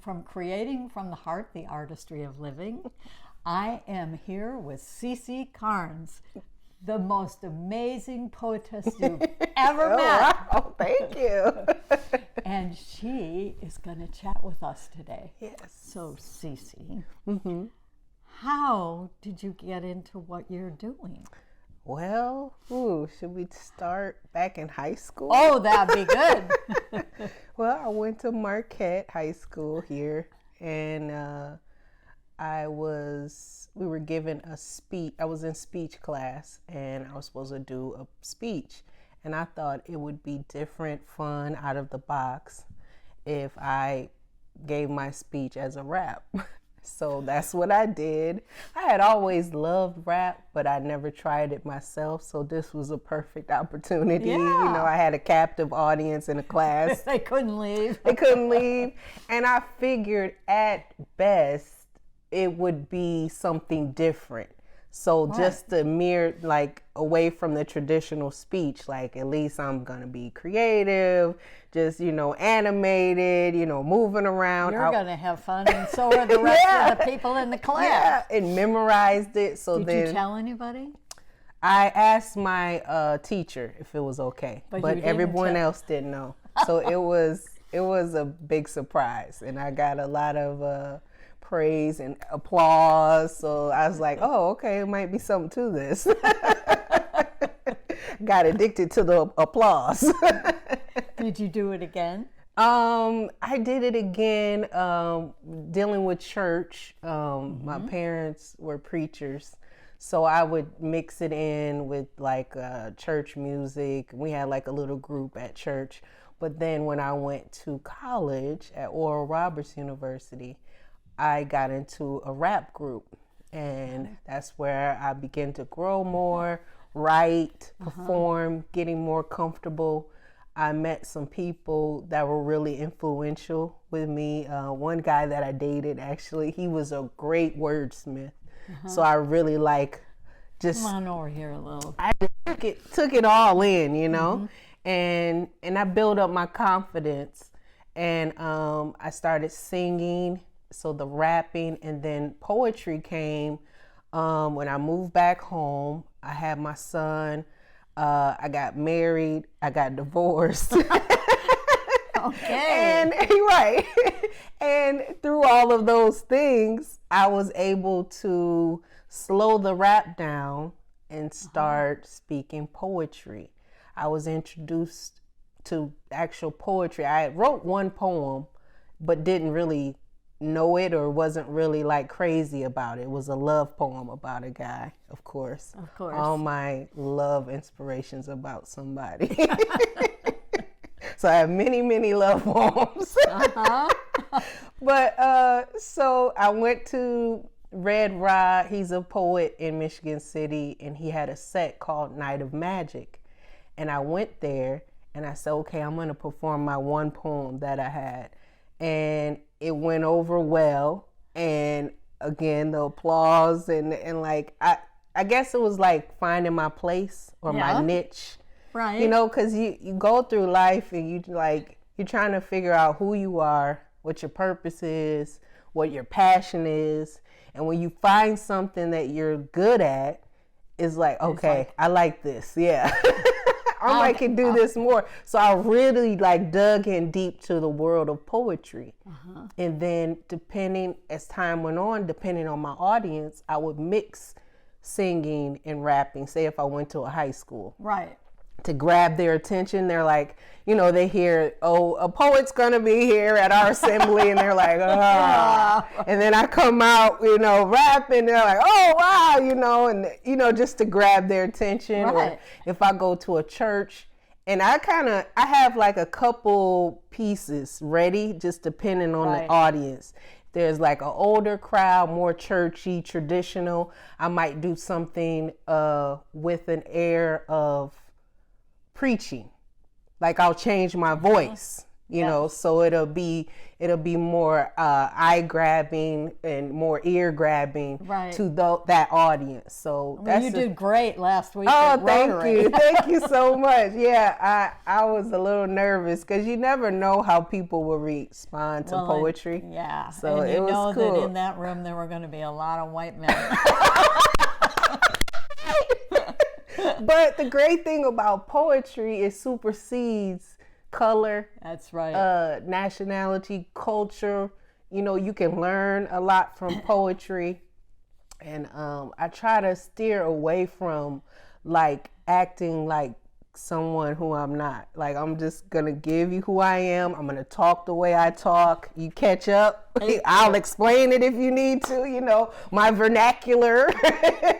from Creating from the Heart, the Artistry of Living. I am here with Suzy Carnes, the most amazing poetess you've ever met. Wow, thank you. And she is going to chat with us today. Yes. So, Suzy, how did you get into what you're doing? Well, should we start back in high school? Oh, that'd be good. Well, I went to Marquette High School here, and we were given a speech. I was in speech class, and I was supposed to do a speech. And I thought it would be different, fun, out of the box if I gave my speech as a rap. So that's what I did. I had always loved rap, but I never tried it myself. So this was a perfect opportunity. Yeah. You know, I had a captive audience in a class. They couldn't leave. They couldn't leave. And I figured at best it would be something different. So just the mere, like, away from the traditional speech, like, at least I'm going to be creative, just, animated, moving around. You're going to have fun, and so are the rest of the people in the class. Yeah, and memorized it. So Did you tell anybody? I asked my teacher if it was okay, but everyone else didn't know. So it was a big surprise, and I got a lot of praise and applause. So I was like, oh, okay, it might be something to this. Got addicted to the applause. Did you do it again? I did it again, dealing with church. My parents were preachers, so I would mix it in with like church music. We had like a little group at church. But then when I went to college at Oral Roberts University, I got into a rap group, and that's where I began to grow more, write, perform, getting more comfortable. I met some people that were really influential with me. One guy that I dated, actually, he was a great wordsmith. So I really Come on over here a little. I took it all in, and I built up my confidence, and I started singing. So the rapping, and then poetry came when I moved back home. I had my son. I got married. I got divorced. Okay. And right. And through all of those things, I was able to slow the rap down and start speaking poetry. I was introduced to actual poetry. I wrote one poem, but didn't really know it, or wasn't really like crazy about it. It was a love poem about a guy, of course. Of course. All my love inspirations about somebody. So I have many, many love poems. But so I went to Red Rod. He's a poet in Michigan City, and he had a set called Night of Magic. And I went there, and I said, okay, I'm going to perform my one poem that I had. And it went over well, and again, the applause, and like, I guess it was like finding my place or my niche, right? Because you go through life, and you're trying to figure out who you are, what your purpose is, what your passion is, and when you find something that you're good at, it's like, okay, I like this, yeah. I can do this more. So I really dug in deep to the world of poetry. And then as time went on, depending on my audience, I would mix singing and rapping. Say if I went to a high school. Right. To grab their attention, they're like, they hear, oh, a poet's gonna be here at our assembly, and they're like, ah. And then I come out, rapping, they're like, oh, wow, and, just to grab their attention. Right. Or if I go to a church, and I have like a couple pieces ready, just depending on the audience. There's like an older crowd, more churchy, traditional. I might do something with an air of preaching. Like I'll change my voice, you know, so it'll be more eye grabbing and more ear grabbing to that audience. So you did great last week. Oh, thank you so much. Yeah, I was a little nervous because you never know how people will respond to poetry. So and it was cool. That in that room there were going to be a lot of white men. But the great thing about poetry is supersedes color. That's right. Nationality, culture. You know, you can learn a lot from poetry. And I try to steer away from like acting like someone who I'm not. Like, I'm just gonna give you who I am. I'm gonna talk the way I talk. You catch up. I'll explain it if you need to, you know, my vernacular.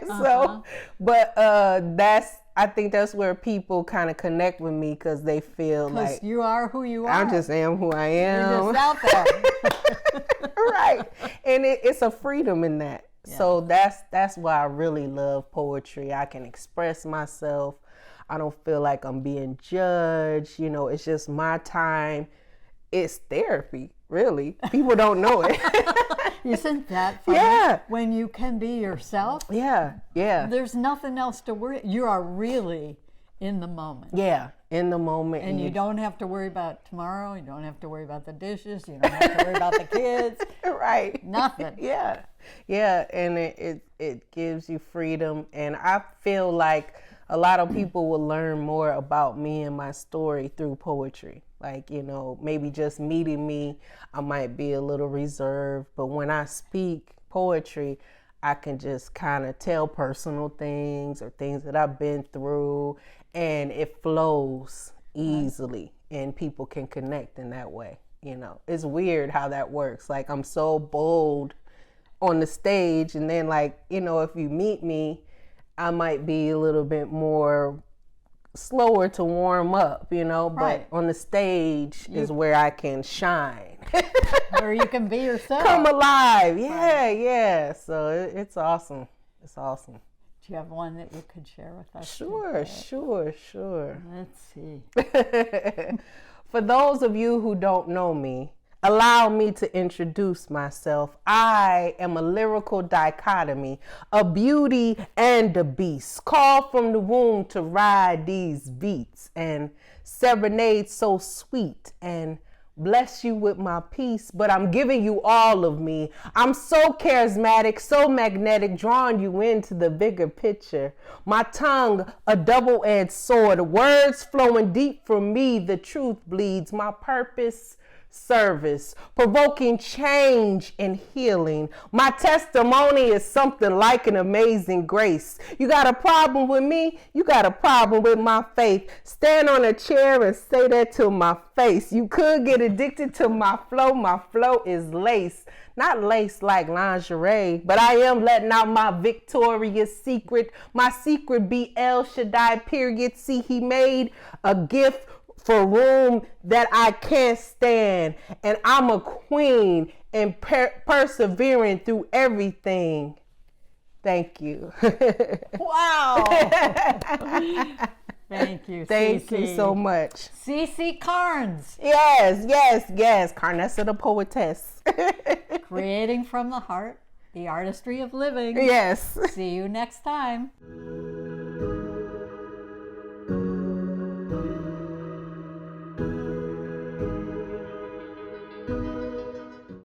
So, but I think that's where people kind of connect with me because they feel like you are who you are. I just am who I am. You're just out there. Right. And it's a freedom in that. Yeah. So that's why I really love poetry. I can express myself. I don't feel like I'm being judged. You know, it's just my time. It's therapy, really. People don't know it. Isn't that funny? Yeah. When you can be yourself. Yeah, yeah. There's nothing else to worry. You are really in the moment. Yeah, in the moment. And you don't have to worry about tomorrow. You don't have to worry about the dishes. You don't have to worry about the kids. Right. Nothing. Yeah. Yeah, and it gives you freedom. And I feel like a lot of people will learn more about me and my story through poetry. Like, you know, maybe just meeting me, I might be a little reserved. But when I speak poetry, I can just kind of tell personal things or things that I've been through. And it flows easily and people can connect in that way. You know, it's weird how that works. Like, I'm so bold on the stage. And then, like, you know, if you meet me, I might be a little bit more slower to warm up, you know, but on the stage is where I can shine. Where you can be yourself. Come alive. Yeah, yeah. So it's awesome. It's awesome. Do you have one that you could share with us? Sure. Let's see. For those of you who don't know me, allow me to introduce myself. I am a lyrical dichotomy, a beauty and a beast, called from the womb to ride these beats and serenade so sweet and bless you with my peace, but I'm giving you all of me. I'm so charismatic, so magnetic, drawing you into the bigger picture. My tongue, a double-edged sword, words flowing deep from me, the truth bleeds. My purpose, service, provoking change and healing. My testimony is something like an amazing grace. You got a problem with me? You got a problem with my faith. Stand on a chair and say that to my face. You could get addicted to my flow. My flow is lace. Not lace like lingerie, but I am letting out my victorious secret. My secret be El Shaddai, period. See, he made a gift for room that I can't stand. And I'm a queen and persevering through everything. Thank you. Wow. Thank you, Thank you so much. Suzy Carnes. Yes. Carnessa the poetess. Creating from the heart, the artistry of living. Yes. See you next time.